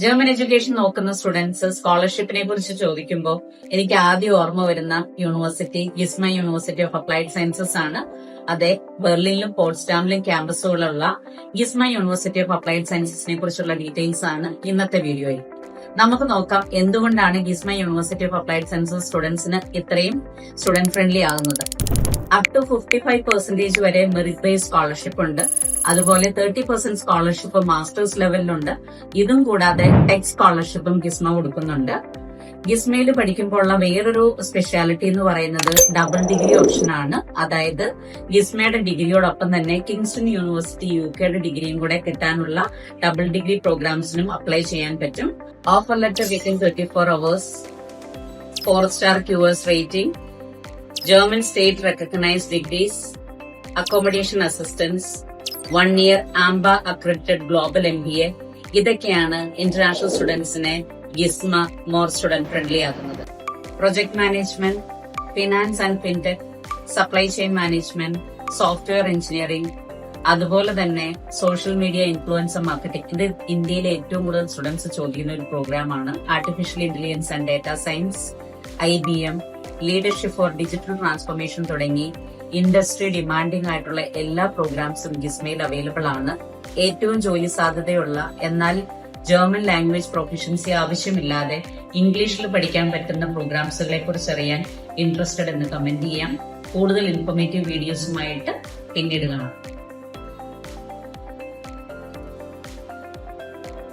German education നോക്കുന്ന students സ്കോളർഷിപ്പിനെ കുറിച്ച് ചോദിക്കുമ്പോൾ എനിക്ക് ആദ്യം ഓർമ്മ വരുന്ന university GISMA University of Applied Sciences ആണ്. അതെ, ബെർലിനിലും പോട്സ്ഡാമിലും ക്യാമ്പസുകളുള്ള ഗിസ്മ യൂണിവേഴ്സിറ്റി ഓഫ് അപ്ലൈഡ് സയൻസസിനെ കുറിച്ചുള്ള ഡീറ്റെയിൽസ് ആണ് ഇന്നത്തെ വീഡിയോയിൽ. നമുക്ക് നോക്കാം എന്തുകൊണ്ടാണ് GISMA University of Applied Sciences സ്റ്റുഡൻസിന് ഇത്രയും സ്റ്റുഡന്റ് ഫ്രണ്ട്ലി ആകുന്നത്. അപ് ടു 55% വരെ മെറിറ്റ് ബേസ്ഡ് സ്കോളർഷിപ്പ് ഉണ്ട്. അതുപോലെ 30% സ്കോളർഷിപ്പ് മാസ്റ്റേഴ്സ് ലെവലിലുണ്ട്. ഇതും കൂടാതെ ടെക് സ്കോളർഷിപ്പും ഗിസ്മ കൊടുക്കുന്നുണ്ട്. ഗിസ്മയിൽ പഠിക്കുമ്പോഴുള്ള വേറൊരു സ്പെഷ്യാലിറ്റി എന്ന് പറയുന്നത് ഡബിൾ ഡിഗ്രി ഓപ്ഷൻ ആണ്. അതായത് ഗിസ്മയുടെ ഡിഗ്രിയോടൊപ്പം തന്നെ കിങ്സ്റ്റൺ യൂണിവേഴ്സിറ്റി യുകെയുടെ ഡിഗ്രിയും കൂടെ കിട്ടാനുള്ള ഡബിൾ ഡിഗ്രി പ്രോഗ്രാംസിനും അപ്ലൈ ചെയ്യാൻ പറ്റും. Offer letter within 34 hours, 4-star QS rating, German state recognized degrees, accommodation assistance, 1 year AMBA accredited global MBA. ഇതൊക്കെയാണ് ഇന്റർനാഷണൽ സ്റ്റുഡൻസിനെ ഗിസ്മ മോർ സ്റ്റുഡന്റ് ഫ്രണ്ട്ലി ആകുന്നത്. Project management, finance and fintech, supply chain management, software engineering, അതുപോലെ തന്നെ social media influencer marketing. ഇത് ഇന്ത്യയിലെ ഏറ്റവും കൂടുതൽ students ചോദിക്കുന്ന ഒരു പ്രോഗ്രാമാണ്. Artificial intelligence and data science, IBM, leadership for digital transformation തുടങ്ങി ഇൻഡസ്ട്രി ഡിമാൻഡിംഗ് ആയിട്ടുള്ള എല്ലാ പ്രോഗ്രാംസും ഗിസ്മയിൽ അവൈലബിൾ ആണ്. ഏറ്റവും ജോലി സാധ്യതയുള്ള എന്നാൽ ജർമ്മൻ ലാംഗ്വേജ് പ്രൊഫഷൻസി ആവശ്യമില്ലാതെ ഇംഗ്ലീഷിൽ പഠിക്കാൻ പറ്റുന്ന പ്രോഗ്രാംസുകളെ കുറിച്ച് അറിയാൻ ഇൻട്രസ്റ്റഡ് എന്ന് കമന്റ് ചെയ്യാം. കൂടുതൽ ഇൻഫോർമേറ്റീവ് വീഡിയോസുമായിട്ട് പിന്നീട് കാണാം.